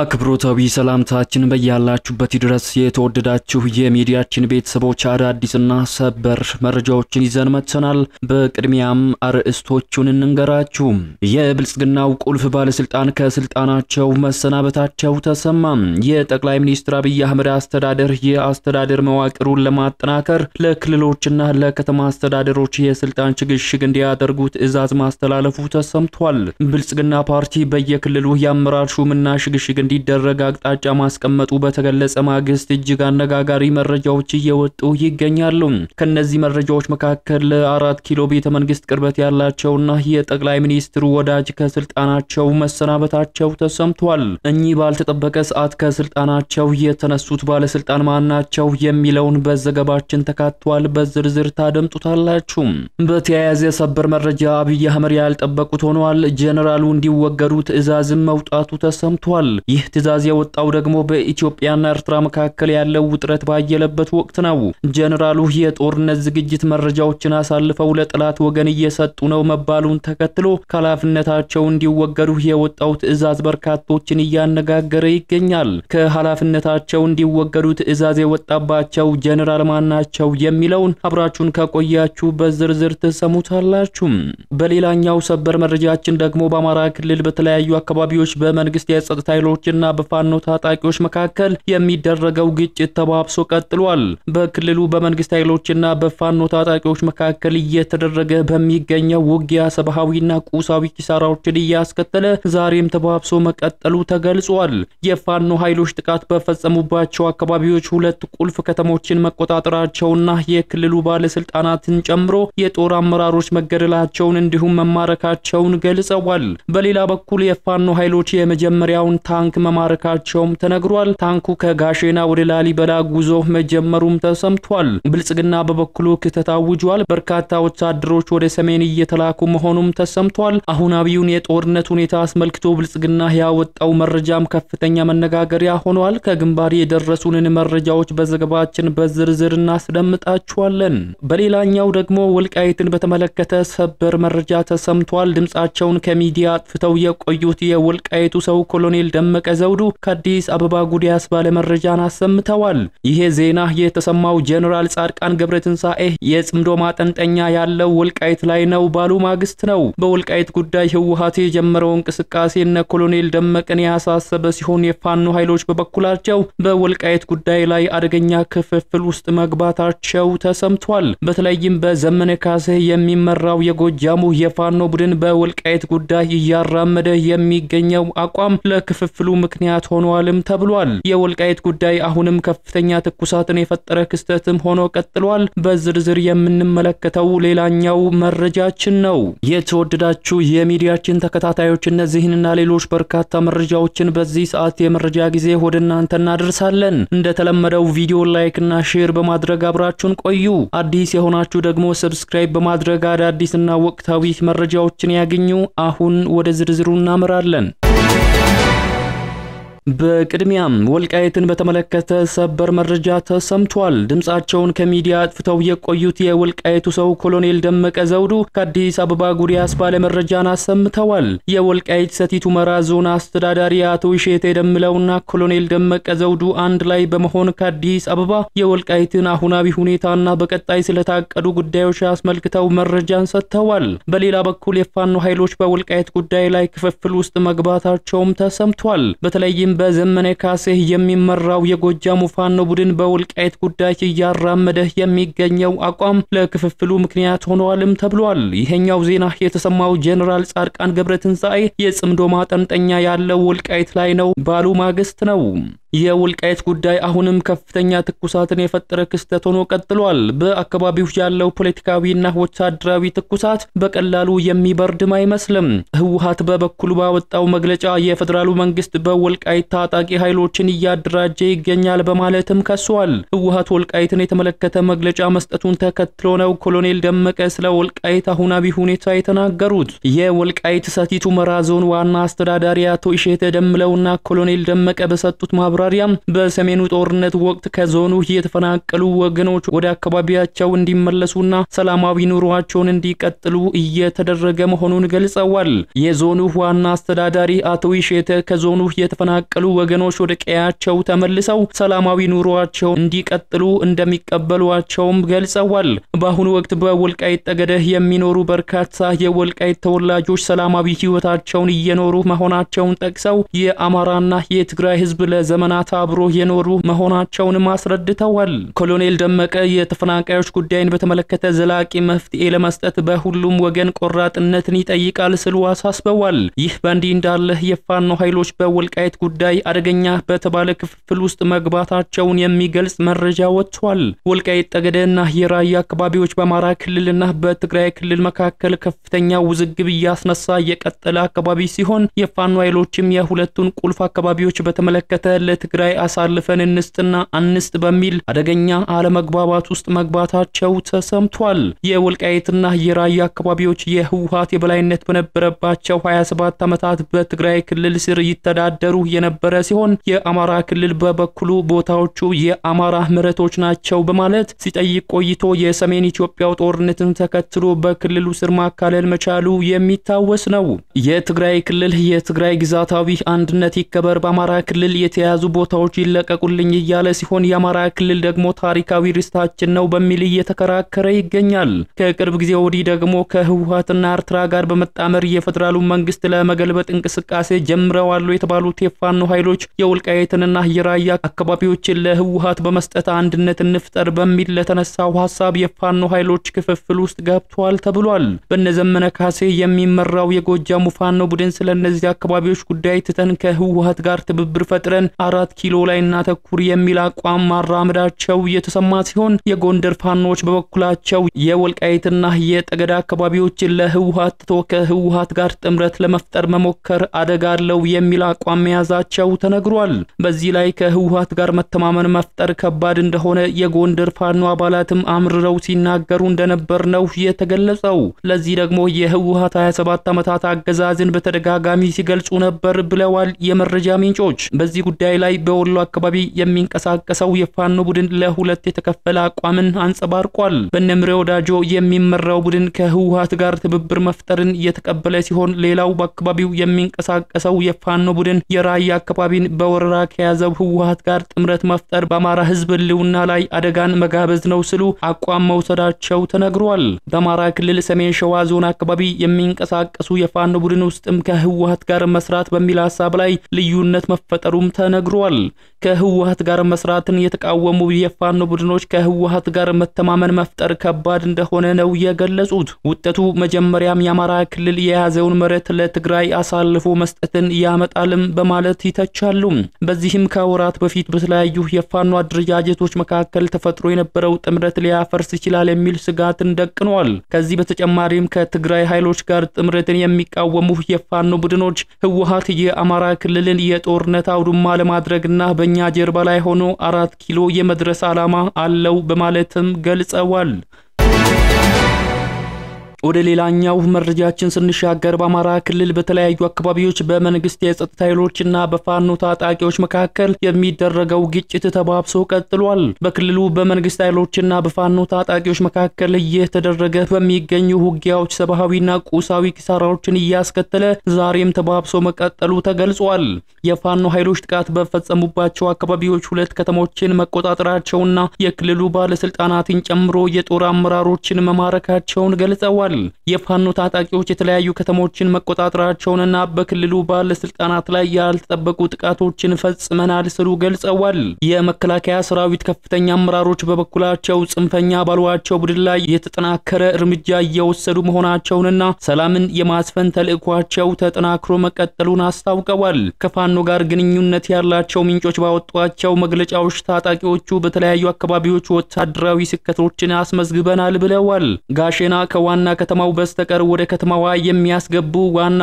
አክብሮታዊ ሰላምታችን በያላችሁበት ድረስ የተወደዳችሁ የሚዲያችን ቤተሰቦች አዳዲስና ሰበር መረጃዎችን ይዘን መጥተናል። በቅድሚያም አርዕስቶቹን እንንገራችሁ። የብልጽግናው ቁልፍ ባለስልጣን ከስልጣናቸው መሰናበታቸው ተሰማ። የጠቅላይ ሚኒስትር አብይ አህመድ አስተዳደር የአስተዳደር መዋቅሩን ለማጠናከር ለክልሎችና ለከተማ አስተዳደሮች የስልጣን ሽግሽግ እንዲያደርጉ ትዕዛዝ ማስተላለፉ ተሰምቷል። ብልጽግና ፓርቲ በየክልሉ የአመራር ሹምና ሽግሽግ እንዲደረግ አቅጣጫ ማስቀመጡ በተገለጸ ማግስት እጅግ አነጋጋሪ መረጃዎች እየወጡ ይገኛሉ። ከነዚህ መረጃዎች መካከል ለ4 ኪሎ ቤተ መንግስት ቅርበት ያላቸውና የጠቅላይ ሚኒስትሩ ወዳጅ ከስልጣናቸው መሰናበታቸው ተሰምቷል። እኚህ ባልተጠበቀ ሰዓት ከስልጣናቸው የተነሱት ባለስልጣን ማናቸው የሚለውን በዘገባችን ተካቷል። በዝርዝር ታደምጡታላችሁ። በተያያዘ ሰበር መረጃ አብይ አህመድ ያልጠበቁት ሆኗል። ጀነራሉ እንዲወገዱ ትዕዛዝም መውጣቱ ተሰምቷል። ይህ ትዕዛዝ የወጣው ደግሞ በኢትዮጵያና ኤርትራ መካከል ያለው ውጥረት ባየለበት ወቅት ነው። ጀነራሉ የጦርነት ዝግጅት መረጃዎችን አሳልፈው ለጥላት ወገን እየሰጡ ነው መባሉን ተከትሎ ከኃላፊነታቸው እንዲወገዱ የወጣው ትዕዛዝ በርካቶችን እያነጋገረ ይገኛል። ከኃላፊነታቸው እንዲወገዱ ትዕዛዝ የወጣባቸው ጀነራል ማናቸው የሚለውን አብራችሁን ከቆያችሁ በዝርዝር ተሰሙታላችሁ። በሌላኛው ሰበር መረጃችን ደግሞ በአማራ ክልል በተለያዩ አካባቢዎች በመንግስት የጸጥታ ኃይሎችና በፋኖ ታጣቂዎች መካከል የሚደረገው ግጭት ተባብሶ ቀጥሏል። በክልሉ በመንግስት ኃይሎችና በፋኖ ታጣቂዎች መካከል እየተደረገ በሚገኘው ውጊያ ሰብአዊና ቁሳዊ ኪሳራዎችን እያስከተለ ዛሬም ተባብሶ መቀጠሉ ተገልጿል። የፋኖ ኃይሎች ጥቃት በፈጸሙባቸው አካባቢዎች ሁለት ቁልፍ ከተሞችን መቆጣጠራቸውና የክልሉ ባለስልጣናትን ጨምሮ የጦር አመራሮች መገደላቸውን እንዲሁም መማረካቸውን ገልጸዋል። በሌላ በኩል የፋኖ ኃይሎች የመጀመሪያውን ታንክ መማረካቸውም ተነግሯል። ታንኩ ከጋሼና ወደ ላሊበላ ጉዞ መጀመሩም ተሰምቷል። ብልጽግና በበኩሉ ክተት አውጇል። በርካታ ወታደሮች ወደ ሰሜን እየተላኩ መሆኑም ተሰምቷል። አሁናዊውን የጦርነት ሁኔታ አስመልክቶ ብልጽግና ያወጣው መረጃም ከፍተኛ መነጋገሪያ ሆኗል። ከግንባር የደረሱንን መረጃዎች በዘገባችን በዝርዝር እናስደምጣችኋለን። በሌላኛው ደግሞ ወልቃይትን በተመለከተ ሰበር መረጃ ተሰምቷል። ድምጻቸውን ከሚዲያ አጥፍተው የቆዩት የወልቃይቱ ሰው ኮሎኔል ደመቀ ዘውዱ ከአዲስ አበባ ጉድ ያስባለ መረጃን አሰምተዋል። ይሄ ዜና የተሰማው ጀነራል ጻድቃን ገብረትንሳኤ የጽምዶ ማጠንጠኛ ያለው ወልቃይት ላይ ነው ባሉ ማግስት ነው። በወልቃይት ጉዳይ ህወሓት የጀመረው እንቅስቃሴ እነ ኮሎኔል ደመቀን ያሳሰበ ሲሆን የፋኖ ኃይሎች በበኩላቸው በወልቃይት ጉዳይ ላይ አደገኛ ክፍፍል ውስጥ መግባታቸው ተሰምቷል። በተለይም በዘመነ ካሴ የሚመራው የጎጃሙ የፋኖ ቡድን በወልቃይት ጉዳይ እያራመደ የሚገኘው አቋም ለክፍፍሉ ምክንያት ሆኗልም ተብሏል። የወልቃይት ጉዳይ አሁንም ከፍተኛ ትኩሳትን የፈጠረ ክስተትም ሆኖ ቀጥሏል። በዝርዝር የምንመለከተው ሌላኛው መረጃችን ነው። የተወደዳችሁ የሚዲያችን ተከታታዮች እነዚህንና ሌሎች በርካታ መረጃዎችን በዚህ ሰዓት የመረጃ ጊዜ ወደ እናንተ እናደርሳለን። እንደተለመደው ቪዲዮ ላይክ እና ሼር በማድረግ አብራችሁን ቆዩ። አዲስ የሆናችሁ ደግሞ ሰብስክራይብ በማድረግ አዳዲስና ወቅታዊ መረጃዎችን ያገኙ። አሁን ወደ ዝርዝሩ እናመራለን። በቅድሚያም ወልቃይትን በተመለከተ ሰበር መረጃ ተሰምቷል። ድምጻቸውን ከሚዲያ አጥፍተው የቆዩት የወልቃይቱ ሰው ኮሎኔል ደመቀ ዘውዱ ከአዲስ አበባ ጉድ ያስባለ መረጃን አሰምተዋል። የወልቃይት ሰቲት ሁመራ ዞን አስተዳዳሪ አቶ እሸቴ ደምለውና ኮሎኔል ደመቀ ዘውዱ አንድ ላይ በመሆን ከአዲስ አበባ የወልቃይትን አሁናዊ ሁኔታና በቀጣይ ስለታቀዱ ጉዳዮች አስመልክተው መረጃን ሰጥተዋል። በሌላ በኩል የፋኖ ኃይሎች በወልቃይት ጉዳይ ላይ ክፍፍል ውስጥ መግባታቸውም ተሰምቷል። በተለይም በዘመነ ካሴ የሚመራው የጎጃሙ ፋኖ ቡድን በወልቃይት ጉዳይ እያራመደ የሚገኘው አቋም ለክፍፍሉ ምክንያት ሆኗልም ተብሏል። ይሄኛው ዜና የተሰማው ጀነራል ጻድቃን ገብረትንሳኤ የጽምዶ ማጠንጠኛ ያለው ወልቃይት ላይ ነው ባሉ ማግስት ነው። የወልቃይት ጉዳይ አሁንም ከፍተኛ ትኩሳትን የፈጠረ ክስተት ሆኖ ቀጥሏል። በአካባቢው ያለው ፖለቲካዊና ወታደራዊ ትኩሳት በቀላሉ የሚበርድም አይመስልም። ህወሓት በበኩሉ ባወጣው መግለጫ የፌደራሉ መንግስት በወልቃይት ታጣቂ ኃይሎችን እያደራጀ ይገኛል በማለትም ከሷል። ህወሓት ወልቃይትን የተመለከተ መግለጫ መስጠቱን ተከትሎ ነው ኮሎኔል ደመቀ ስለ ወልቃይት አሁናዊ ሁኔታ የተናገሩት። የወልቃይት ሰቲት ሁመራ ዞን ዋና አስተዳዳሪ አቶ እሸቴ ደምለውና ኮሎኔል ደመቀ በሰጡት ማብራሪያ በሰሜኑ ጦርነት ወቅት ከዞኑ የተፈናቀሉ ወገኖች ወደ አካባቢያቸው እንዲመለሱና ሰላማዊ ኑሮአቸውን እንዲቀጥሉ እየተደረገ መሆኑን ገልጸዋል። የዞኑ ዋና አስተዳዳሪ አቶ እሸቴ ከዞኑ የተፈናቀሉ የተፈናቀሉ ወገኖች ወደ ቀያቸው ተመልሰው ሰላማዊ ኑሮአቸው እንዲቀጥሉ እንደሚቀበሏቸውም ገልጸዋል። በአሁኑ ወቅት በወልቃይት ጠገዴ የሚኖሩ በርካታ የወልቃይት ተወላጆች ሰላማዊ ህይወታቸውን እየኖሩ መሆናቸውን ጠቅሰው የአማራና የትግራይ ህዝብ ለዘመናት አብሮ የኖሩ መሆናቸውን አስረድተዋል። ኮሎኔል ደመቀ የተፈናቃዮች ጉዳይን በተመለከተ ዘላቂ መፍትሄ ለመስጠት በሁሉም ወገን ቆራጥነትን ይጠይቃል ሲሉ አሳስበዋል። ይህ በእንዲህ እንዳለ የፋኖ ኃይሎች በወልቃይት ጉዳይ አደገኛ በተባለ ክፍፍል ውስጥ መግባታቸውን የሚገልጽ መረጃ ወጥቷል። ወልቃይት ጠገዴና የራያ አካባቢዎች በአማራ ክልልና በትግራይ ክልል መካከል ከፍተኛ ውዝግብ እያስነሳ የቀጠለ አካባቢ ሲሆን የፋኖ ኃይሎችም የሁለቱን ቁልፍ አካባቢዎች በተመለከተ ለትግራይ አሳልፈን እንስጥና አንስጥ በሚል አደገኛ አለመግባባት ውስጥ መግባታቸው ተሰምቷል። የወልቃይትና የራያ አካባቢዎች የህወሓት የበላይነት በነበረባቸው 27 ዓመታት በትግራይ ክልል ስር ይተዳደሩ የነበረ ሲሆን የአማራ ክልል በበኩሉ ቦታዎቹ የአማራ መሬቶች ናቸው በማለት ሲጠይቅ ቆይቶ የሰሜን ኢትዮጵያው ጦርነትን ተከትሎ በክልሉ ስር ማካለል መቻሉ የሚታወስ ነው። የትግራይ ክልል የትግራይ ግዛታዊ አንድነት ይከበር፣ በአማራ ክልል የተያዙ ቦታዎች ይለቀቁልኝ እያለ ሲሆን የአማራ ክልል ደግሞ ታሪካዊ ርስታችን ነው በሚል እየተከራከረ ይገኛል። ከቅርብ ጊዜ ወዲህ ደግሞ ከህወሓትና ኤርትራ ጋር በመጣመር የፌደራሉ መንግስት ለመገልበጥ እንቅስቃሴ ጀምረዋል የተባሉት የፋኖ ኃይሎች የወልቃይትንና የራያ አካባቢዎችን ለህወሓት በመስጠት አንድነት እንፍጠር በሚል ለተነሳው ሐሳብ የፋኖ ኃይሎች ክፍፍል ውስጥ ገብቷል ተብሏል። በነዘመነ ካሴ የሚመራው የጎጃሙ ፋኖ ቡድን ስለነዚህ አካባቢዎች ጉዳይ ትተን ከህወሓት ጋር ትብብር ፈጥረን 4 ኪሎ ላይ እናተኩር የሚል አቋም ማራመዳቸው የተሰማ ሲሆን የጎንደር ፋኖች በበኩላቸው የወልቃይትና የጠገዴ አካባቢዎችን ለህወሓት ከህወሓት ጋር ጥምረት ለመፍጠር መሞከር አደጋ አለው የሚል አቋም መያዛቸው ተነግሯል። በዚህ ላይ ከህወሓት ጋር መተማመን መፍጠር ከባድ እንደሆነ የጎንደር ፋኖ አባላትም አምርረው ሲናገሩ እንደነበር ነው የተገለጸው። ለዚህ ደግሞ የህወሓት 27 ዓመታት አገዛዝን በተደጋጋሚ ሲገልጹ ነበር ብለዋል የመረጃ ምንጮች። በዚህ ጉዳይ ላይ በወሎ አካባቢ የሚንቀሳቀሰው የፋኖ ቡድን ለሁለት የተከፈለ አቋምን አንጸባርቋል። በነምሬ ወዳጆ የሚመራው ቡድን ከህወሓት ጋር ትብብር መፍጠርን የተቀበለ ሲሆን ሌላው በአካባቢው የሚንቀሳቀሰው የፋኖ ቡድን የራያ አካባቢን በወረራ ከያዘው ህወሓት ጋር ጥምረት መፍጠር በአማራ ህዝብ ህልውና ላይ አደጋን መጋበዝ ነው ሲሉ አቋም መውሰዳቸው ተነግሯል። በአማራ ክልል ሰሜን ሸዋ ዞን አካባቢ የሚንቀሳቀሱ የፋኖ ቡድን ውስጥም ከህወሓት ጋር መስራት በሚል ሐሳብ ላይ ልዩነት መፈጠሩም ተነግሯል። ከህወሓት ጋር መስራትን የተቃወሙ የፋኖ ቡድኖች ከህወሓት ጋር መተማመን መፍጠር ከባድ እንደሆነ ነው የገለጹት። ውጤቱ መጀመሪያም የአማራ ክልል የያዘውን መሬት ለትግራይ አሳልፎ መስጠትን ያመጣልም በማለት ይተቻሉ። በዚህም ከወራት በፊት በተለያዩ የፋኖ አደረጃጀቶች መካከል ተፈጥሮ የነበረው ጥምረት ሊያፈርስ ይችላል የሚል ስጋትን ደቅኗል። ከዚህ በተጨማሪም ከትግራይ ኃይሎች ጋር ጥምረትን የሚቃወሙ የፋኖ ቡድኖች ህወሓት የአማራ ክልልን የጦርነት አውድማ ለማድረግና በእኛ ጀርባ ላይ ሆኖ 4 ኪሎ የመድረስ ዓላማ አለው በማለትም ገልጸዋል። ወደ ሌላኛው መረጃችን ስንሻገር በአማራ ክልል በተለያዩ አካባቢዎች በመንግስት የጸጥታ ኃይሎችና በፋኖ ታጣቂዎች መካከል የሚደረገው ግጭት ተባብሶ ቀጥሏል። በክልሉ በመንግስት ኃይሎችና በፋኖ ታጣቂዎች መካከል እየተደረገ በሚገኙ ውጊያዎች ሰብአዊና ቁሳዊ ኪሳራዎችን እያስከተለ ዛሬም ተባብሶ መቀጠሉ ተገልጿል። የፋኖ ኃይሎች ጥቃት በፈጸሙባቸው አካባቢዎች 2 ከተሞችን መቆጣጠራቸውና የክልሉ ባለስልጣናትን ጨምሮ የጦር አመራሮችን መማረካቸውን ገልጸዋል። የፋኖ ታጣቂዎች የተለያዩ ከተሞችን መቆጣጠራቸውንና በክልሉ ባለስልጣናት ላይ ያልተጠበቁ ጥቃቶችን ፈጽመናል ሲሉ ገልጸዋል። የመከላከያ ሰራዊት ከፍተኛ አመራሮች በበኩላቸው ጽንፈኛ ባሏቸው ቡድን ላይ የተጠናከረ እርምጃ እየወሰዱ መሆናቸውንና ሰላምን የማስፈን ተልዕኳቸው ተጠናክሮ መቀጠሉን አስታውቀዋል። ከፋኖ ጋር ግንኙነት ያላቸው ምንጮች ባወጧቸው መግለጫዎች ታጣቂዎቹ በተለያዩ አካባቢዎች ወታደራዊ ስኬቶችን አስመዝግበናል ብለዋል። ጋሼና ከዋና ከተማው በስተቀር ወደ ከተማዋ የሚያስገቡ ዋና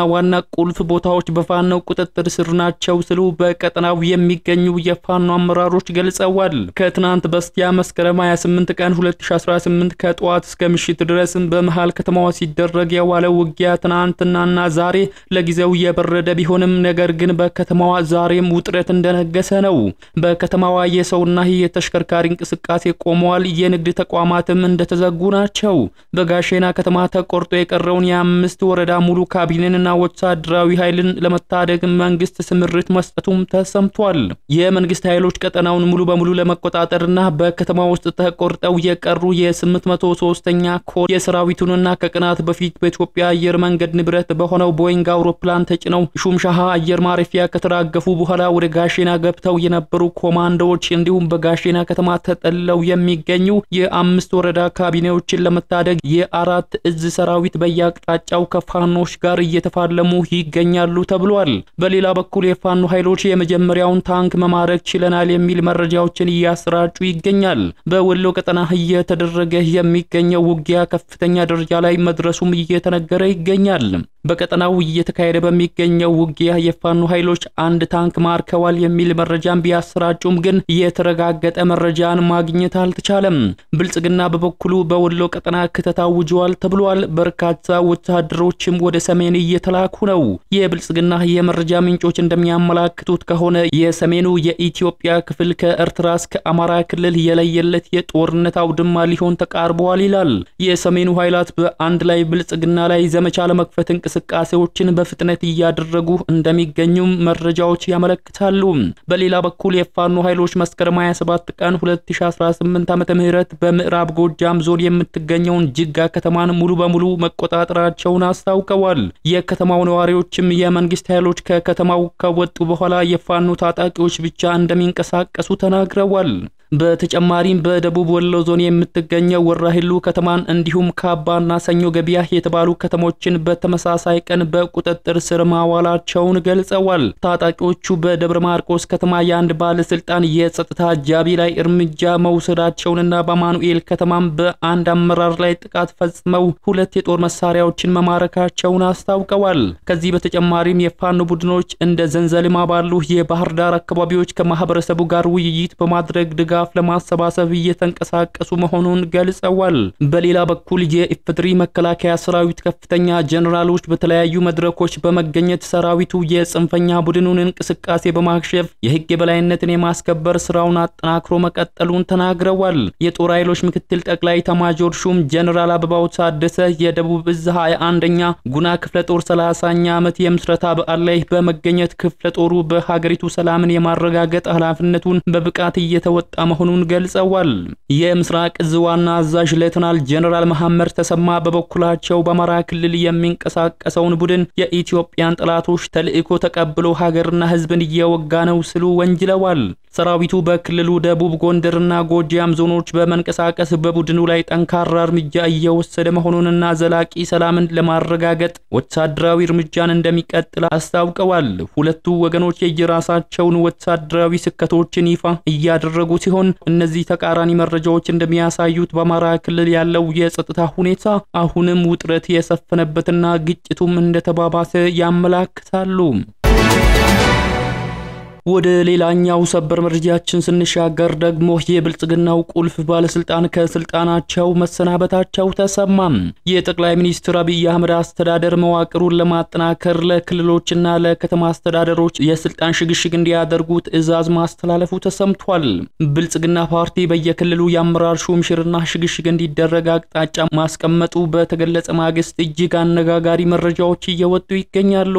ቁልፍ ቦታዎች በፋኖ ቁጥጥር ስር ናቸው ሲሉ በቀጠናው የሚገኙ የፋኖ አመራሮች ገልጸዋል። ከትናንት በስቲያ መስከረም 28 ቀን 2018 ከጧት እስከ ምሽት ድረስ በመሃል ከተማዋ ሲደረግ የዋለው ውጊያ ትናንትናና ዛሬ ለጊዜው የበረደ ቢሆንም ነገር ግን በከተማዋ ዛሬም ውጥረት እንደነገሰ ነው። በከተማዋ የሰውና የተሽከርካሪ እንቅስቃሴ ቆመዋል። የንግድ ተቋማትም እንደተዘጉ ናቸው። በጋሼና ከተማ ተቆርጦ የቀረውን የ5 ወረዳ ሙሉ ካቢኔንና ወታደራዊ ኃይልን ለመታደግ መንግስት ስምሪት መስጠቱም ተሰምቷል። የመንግስት ኃይሎች ቀጠናውን ሙሉ በሙሉ ለመቆጣጠርና በከተማ ውስጥ ተቆርጠው የቀሩ የ803ኛ ኮር የሰራዊቱንና ከቀናት በፊት በኢትዮጵያ አየር መንገድ ንብረት በሆነው ቦይንግ አውሮፕላን ተጭነው ሹምሻሃ አየር ማረፊያ ከተራገፉ በኋላ ወደ ጋሼና ገብተው የነበሩ ኮማንዶዎች እንዲሁም በጋሼና ከተማ ተጠልለው የሚገኙ የ5 ወረዳ ካቢኔዎችን ለመታደግ የ4 እዝ ሰራዊት በየአቅጣጫው ከፋኖች ጋር እየተፋለሙ ይገኛሉ ተብሏል። በሌላ በኩል የፋኖ ኃይሎች የመጀመሪያውን ታንክ መማረክ ችለናል የሚል መረጃዎችን እያሰራጩ ይገኛል። በወሎ ቀጠና እየተደረገ የሚገኘው ውጊያ ከፍተኛ ደረጃ ላይ መድረሱም እየተነገረ ይገኛል። በቀጠናው እየተካሄደ በሚገኘው ውጊያ የፋኖ ኃይሎች አንድ ታንክ ማርከዋል የሚል መረጃም ቢያሰራጩም ግን የተረጋገጠ መረጃን ማግኘት አልተቻለም። ብልጽግና በበኩሉ በወሎ ቀጠና ከተታውጇል ተብሏል። በርካታ ወታደሮችም ወደ ሰሜን እየተላኩ ነው። የብልጽግና የመረጃ ምንጮች እንደሚያመላክቱት ከሆነ የሰሜኑ የኢትዮጵያ ክፍል ከኤርትራ እስከ አማራ ክልል የለየለት የጦርነት አውድማ ሊሆን ተቃርቧል ይላል። የሰሜኑ ኃይላት በአንድ ላይ ብልጽግና ላይ ዘመቻ ለመክፈት እንቅስቃሴዎችን በፍጥነት እያደረጉ እንደሚገኙም መረጃዎች ያመለክታሉ። በሌላ በኩል የፋኖ ኃይሎች መስከረም 27 ቀን 2018 ዓ.ም በምዕራብ ጎጃም ዞን የምትገኘውን ጅጋ ከተማን ሙሉ በሙሉ መቆጣጠራቸውን አስታውቀዋል። የከተማው ነዋሪዎችም የመንግስት ኃይሎች ከከተማው ከወጡ በኋላ የፋኖ ታጣቂዎች ብቻ እንደሚንቀሳቀሱ ተናግረዋል። በተጨማሪም በደቡብ ወሎ ዞን የምትገኘው ወራሂሉ ከተማን እንዲሁም ካባና ሰኞ ገበያ የተባሉ ከተሞችን በተመሳሳይ ቀን በቁጥጥር ስር ማዋላቸውን ገልጸዋል። ታጣቂዎቹ በደብረ ማርቆስ ከተማ የአንድ ባለስልጣን የጸጥታ አጃቢ ላይ እርምጃ መውሰዳቸውንና በማኑኤል ከተማም በአንድ አመራር ላይ ጥቃት ፈጽመው 2 የጦር መሳሪያዎችን መማረካቸውን አስታውቀዋል። ከዚህ በተጨማሪም የፋኖ ቡድኖች እንደ ዘንዘልማ ባሉ የባህር ዳር አካባቢዎች ከማህበረሰቡ ጋር ውይይት በማድረግ ድጋፍ ለማሰባሰብ እየተንቀሳቀሱ መሆኑን ገልጸዋል። በሌላ በኩል የኢፌዴሪ መከላከያ ሰራዊት ከፍተኛ ጀነራሎች በተለያዩ መድረኮች በመገኘት ሰራዊቱ የጽንፈኛ ቡድኑን እንቅስቃሴ በማክሸፍ የህግ የበላይነትን የማስከበር ስራውን አጠናክሮ መቀጠሉን ተናግረዋል። የጦር ኃይሎች ምክትል ጠቅላይ ኤታማዦር ሹም ጀነራል አበባው ታደሰ የደቡብ እዝ 21ኛ ጉና ክፍለ ጦር 30ኛ ዓመት የምስረታ በዓል ላይ በመገኘት ክፍለ ጦሩ በሀገሪቱ ሰላምን የማረጋገጥ ኃላፊነቱን በብቃት እየተወጣ መሆኑን ገልጸዋል። የምስራቅ እዝ ዋና አዛዥ ሌተናል ጀነራል መሐመድ ተሰማ በበኩላቸው በአማራ ክልል የሚንቀሳቀሰውን ቡድን የኢትዮጵያን ጠላቶች ተልእኮ ተቀብሎ ሀገርና ህዝብን እየወጋ ነው ሲሉ ወንጅለዋል። ሰራዊቱ በክልሉ ደቡብ ጎንደርና ጎጃም ዞኖች በመንቀሳቀስ በቡድኑ ላይ ጠንካራ እርምጃ እየወሰደ መሆኑንና ዘላቂ ሰላምን ለማረጋገጥ ወታደራዊ እርምጃን እንደሚቀጥል አስታውቀዋል። ሁለቱ ወገኖች የየራሳቸውን ወታደራዊ ስኬቶችን ይፋ እያደረጉ ሲሆን እነዚህ ተቃራኒ መረጃዎች እንደሚያሳዩት በአማራ ክልል ያለው የጸጥታ ሁኔታ አሁንም ውጥረት የሰፈነበትና ግጭቱም እንደተባባሰ ያመለክታሉ። ወደ ሌላኛው ሰበር መረጃችን ስንሻገር ደግሞ የብልጽግናው ቁልፍ ባለስልጣን ከስልጣናቸው መሰናበታቸው ተሰማ። የጠቅላይ ሚኒስትር አብይ አህመድ አስተዳደር መዋቅሩን ለማጠናከር ለክልሎችና ለከተማ አስተዳደሮች የስልጣን ሽግሽግ እንዲያደርጉ ትዕዛዝ ማስተላለፉ ተሰምቷል። ብልጽግና ፓርቲ በየክልሉ የአመራር ሹምሽርና ሽግሽግ እንዲደረግ አቅጣጫ ማስቀመጡ በተገለጸ ማግስት እጅግ አነጋጋሪ መረጃዎች እየወጡ ይገኛሉ።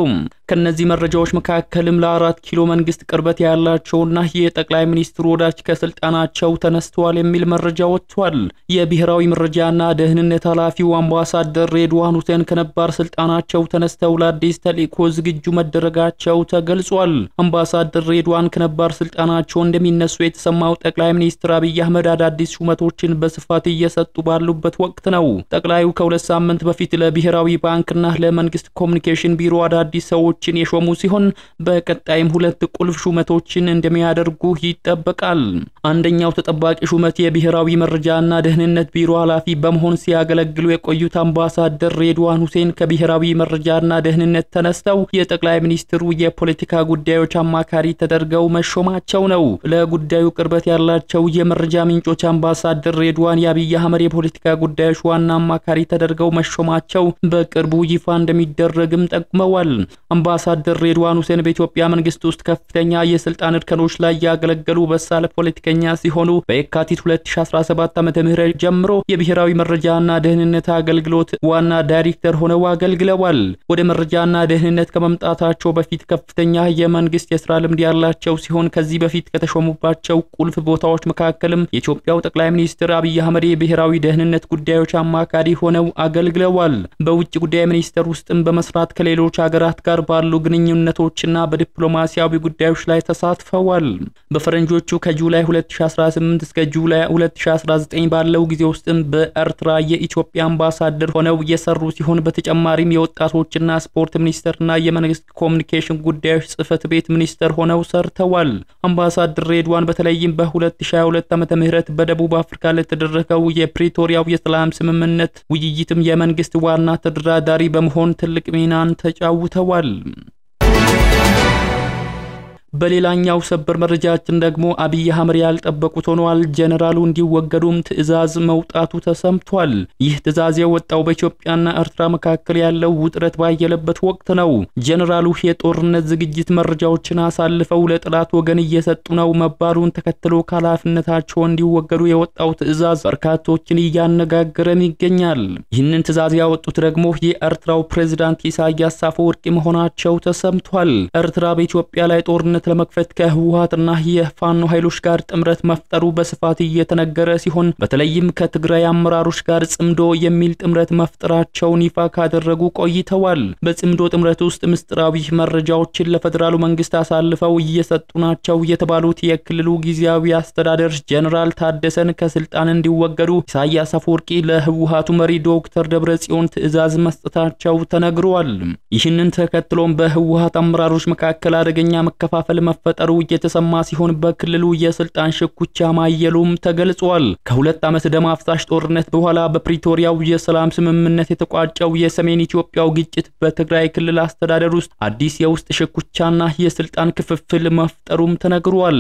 ከነዚህ መረጃዎች መካከልም ለ4 ኪሎ መንግስት ቅርበት ያላቸውና የጠቅላይ ሚኒስትሩ ወዳጅ ከስልጣናቸው ተነስተዋል የሚል መረጃ ወጥቷል። የብሔራዊ መረጃና ደህንነት ኃላፊው አምባሳደር ሬድዋን ሁሴን ከነባር ስልጣናቸው ተነስተው ለአዲስ ተልእኮ ዝግጁ መደረጋቸው ተገልጿል። አምባሳደር ሬድዋን ከነባር ስልጣናቸው እንደሚነሱ የተሰማው ጠቅላይ ሚኒስትር አብይ አህመድ አዳዲስ ሹመቶችን በስፋት እየሰጡ ባሉበት ወቅት ነው። ጠቅላዩ ከ2 ሳምንት በፊት ለብሔራዊ ባንክና ለመንግስት ኮሙኒኬሽን ቢሮ አዳዲስ ሰዎችን የሾሙ ሲሆን በቀጣይም 2 ቁልፍ ሹመቶችን እንደሚያደርጉ ይጠበቃል። አንደኛው ተጠባቂ ሹመት የብሔራዊ መረጃና ደህንነት ቢሮ ኃላፊ በመሆን ሲያገለግሉ የቆዩት አምባሳደር ሬድዋን ሁሴን ከብሔራዊ መረጃና ደህንነት ተነስተው የጠቅላይ ሚኒስትሩ የፖለቲካ ጉዳዮች አማካሪ ተደርገው መሾማቸው ነው። ለጉዳዩ ቅርበት ያላቸው የመረጃ ምንጮች አምባሳደር ሬድዋን የአብይ አህመድ የፖለቲካ ጉዳዮች ዋና አማካሪ ተደርገው መሾማቸው በቅርቡ ይፋ እንደሚደረግም ጠቁመዋል። አምባሳደር ሬድዋን ሁሴን በኢትዮጵያ መንግስት ውስጥ ከፍተኛ በከፍተኛ የስልጣን እርከኖች ላይ ያገለገሉ በሳል ፖለቲከኛ ሲሆኑ በየካቲት 2017 ዓ.ም ጀምሮ የብሔራዊ መረጃና ደህንነት አገልግሎት ዋና ዳይሬክተር ሆነው አገልግለዋል። ወደ መረጃና ደህንነት ከመምጣታቸው በፊት ከፍተኛ የመንግስት የሥራ ልምድ ያላቸው ሲሆን ከዚህ በፊት ከተሾሙባቸው ቁልፍ ቦታዎች መካከልም የኢትዮጵያው ጠቅላይ ሚኒስትር አብይ አህመድ የብሔራዊ ደህንነት ጉዳዮች አማካሪ ሆነው አገልግለዋል። በውጭ ጉዳይ ሚኒስቴር ውስጥም በመስራት ከሌሎች ሀገራት ጋር ባሉ ግንኙነቶችና በዲፕሎማሲያዊ ጉዳዮች ላይ ተሳትፈዋል። በፈረንጆቹ ከጁላይ 2018 እስከ ጁላይ 2019 ባለው ጊዜ ውስጥም በኤርትራ የኢትዮጵያ አምባሳደር ሆነው የሰሩ ሲሆን በተጨማሪም የወጣቶችና ስፖርት ሚኒስቴርና የመንግስት ኮሙኒኬሽን ጉዳዮች ጽህፈት ቤት ሚኒስትር ሆነው ሰርተዋል። አምባሳደር ሬድዋን በተለይም በ2022 ዓ.ም በደቡብ አፍሪካ ለተደረገው የፕሪቶሪያው የሰላም ስምምነት ውይይትም የመንግስት ዋና ተደራዳሪ በመሆን ትልቅ ሚናን ተጫውተዋል። በሌላኛው ሰበር መረጃችን ደግሞ አብይ አህመድ ያልጠበቁት ሆኗል። ጀነራሉ እንዲወገዱም ትዕዛዝ መውጣቱ ተሰምቷል። ይህ ትዕዛዝ የወጣው በኢትዮጵያና ኤርትራ መካከል ያለው ውጥረት ባየለበት ወቅት ነው። ጀነራሉ የጦርነት ዝግጅት መረጃዎችን አሳልፈው ለጥላት ወገን እየሰጡ ነው መባሉን ተከትሎ ከኃላፊነታቸው እንዲወገዱ የወጣው ትዕዛዝ በርካቶችን እያነጋገረም ይገኛል። ይህንን ትዕዛዝ ያወጡት ደግሞ የኤርትራው ፕሬዝዳንት ኢሳያስ አፈወርቂ መሆናቸው ተሰምቷል። ኤርትራ በኢትዮጵያ ላይ ጦርነት ለመክፈት ከህወሓትና የፋኖ ኃይሎች ጋር ጥምረት መፍጠሩ በስፋት እየተነገረ ሲሆን በተለይም ከትግራይ አመራሮች ጋር ጽምዶ የሚል ጥምረት መፍጠራቸውን ይፋ ካደረጉ ቆይተዋል። በጽምዶ ጥምረት ውስጥ ምስጢራዊ መረጃዎችን ለፌደራሉ መንግስት አሳልፈው እየሰጡ ናቸው የተባሉት የክልሉ ጊዜያዊ አስተዳደር ጀነራል ታደሰን ከስልጣን እንዲወገዱ ኢሳያስ አፈወርቂ ለህወሓቱ መሪ ዶክተር ደብረጽዮን ትዕዛዝ መስጠታቸው ተነግሯል። ይህንን ተከትሎም በህወሓት አመራሮች መካከል አደገኛ መከፋፈል መፈጠሩ እየተሰማ ሲሆን በክልሉ የስልጣን ሽኩቻ ማየሉም ተገልጿል። ከሁለት ዓመት ደም አፍሳሽ ጦርነት በኋላ በፕሪቶሪያው የሰላም ስምምነት የተቋጨው የሰሜን ኢትዮጵያው ግጭት በትግራይ ክልል አስተዳደር ውስጥ አዲስ የውስጥ ሽኩቻና የስልጣን ክፍፍል መፍጠሩም ተነግሯል።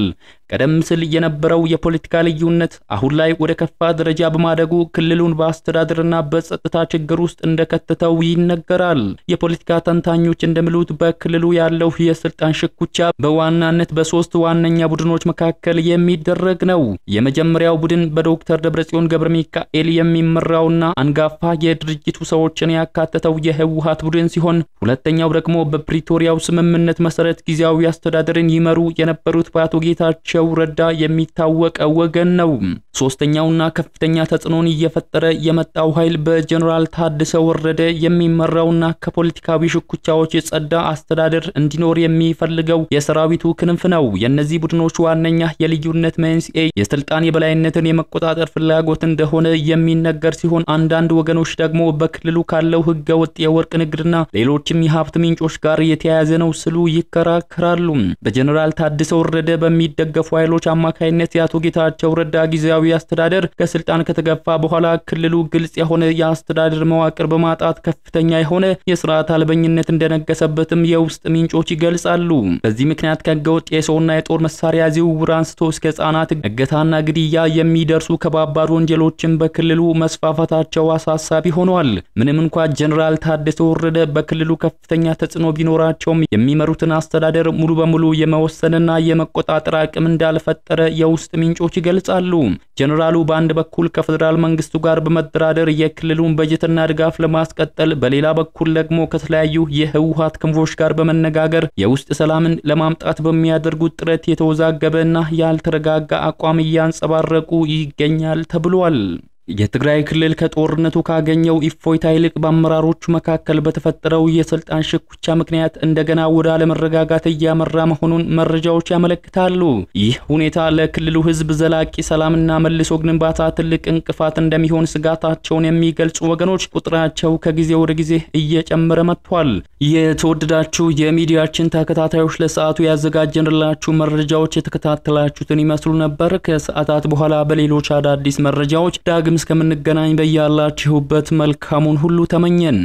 ቀደም ሲል የነበረው የፖለቲካ ልዩነት አሁን ላይ ወደ ከፋ ደረጃ በማደጉ ክልሉን በአስተዳደርና በጸጥታ ችግር ውስጥ እንደከተተው ይነገራል። የፖለቲካ ተንታኞች እንደሚሉት በክልሉ ያለው የስልጣን ሽኩቻ በዋናነት በሶስት ዋነኛ ቡድኖች መካከል የሚደረግ ነው። የመጀመሪያው ቡድን በዶክተር ደብረጽዮን ገብረሚካኤል የሚመራውና አንጋፋ የድርጅቱ ሰዎችን ያካተተው የህወሓት ቡድን ሲሆን ሁለተኛው ደግሞ በፕሪቶሪያው ስምምነት መሰረት ጊዜያዊ አስተዳደርን ይመሩ የነበሩት በአቶ ጌታቸው ረዳ የሚታወቅ ወገን ነው። ሶስተኛውና ከፍተኛ ተጽዕኖን እየፈጠረ የመጣው ኃይል በጀነራል ታደሰ ወረደ የሚመራውና ከፖለቲካዊ ሽኩቻዎች የጸዳ አስተዳደር እንዲኖር የሚፈልገው የሰራዊቱ ክንፍ ነው። የነዚህ ቡድኖች ዋነኛ የልዩነት መንስኤ የስልጣን የበላይነትን የመቆጣጠር ፍላጎት እንደሆነ የሚነገር ሲሆን አንዳንድ ወገኖች ደግሞ በክልሉ ካለው ህገወጥ የወርቅ ንግድና ሌሎችም የሀብት ምንጮች ጋር የተያያዘ ነው ሲሉ ይከራከራሉ። በጀነራል ታደሰ ወረደ በሚደገፉ ኃይሎች አማካይነት የአቶ ጌታቸው ረዳ ጊዜያዊ አስተዳደር ከስልጣን ከተገፋ በኋላ ክልሉ ግልጽ የሆነ የአስተዳደር መዋቅር በማጣት ከፍተኛ የሆነ የሥርዓት አልበኝነት እንደነገሰበትም የውስጥ ምንጮች ይገልጻሉ። በዚህ ምክንያት ከህገወጥ የሰውና የጦር መሳሪያ ዝውውር አንስቶ እስከ ህጻናት እገታና ግድያ የሚደርሱ ከባባድ ወንጀሎችን በክልሉ መስፋፋታቸው አሳሳቢ ሆኗል። ምንም እንኳን ጀነራል ታደሰ ወረደ በክልሉ ከፍተኛ ተጽዕኖ ቢኖራቸውም የሚመሩትን አስተዳደር ሙሉ በሙሉ የመወሰንና የመቆጣጠር አቅም እንዳልፈጠረ የውስጥ ምንጮች ይገልጻሉ። ጀነራሉ በአንድ በኩል ከፌደራል መንግስቱ ጋር በመደራደር የክልሉን በጀትና ድጋፍ ለማስቀጠል በሌላ በኩል ደግሞ ከተለያዩ የህወሓት ክንፎች ጋር በመነጋገር የውስጥ ሰላምን ለማምጣት በሚያደርጉት ጥረት የተወዛገበና ያልተረጋጋ አቋም እያንጸባረቁ ይገኛል ተብሏል። የትግራይ ክልል ከጦርነቱ ካገኘው ኢፎይታ ይልቅ በአመራሮቹ መካከል በተፈጠረው የስልጣን ሽኩቻ ምክንያት እንደገና ወደ አለመረጋጋት እያመራ መሆኑን መረጃዎች ያመለክታሉ። ይህ ሁኔታ ለክልሉ ህዝብ ዘላቂ ሰላምና መልሶ ግንባታ ትልቅ እንቅፋት እንደሚሆን ስጋታቸውን የሚገልጹ ወገኖች ቁጥራቸው ከጊዜ ወደ ጊዜ እየጨመረ መጥቷል። የተወደዳችሁ የሚዲያችን ተከታታዮች ለሰዓቱ ያዘጋጀንላችሁ መረጃዎች የተከታተላችሁትን ይመስሉ ነበር። ከሰዓታት በኋላ በሌሎች አዳዲስ መረጃዎች ዳግም እስከምንገናኝ በያላችሁበት መልካሙን ሁሉ ተመኘን።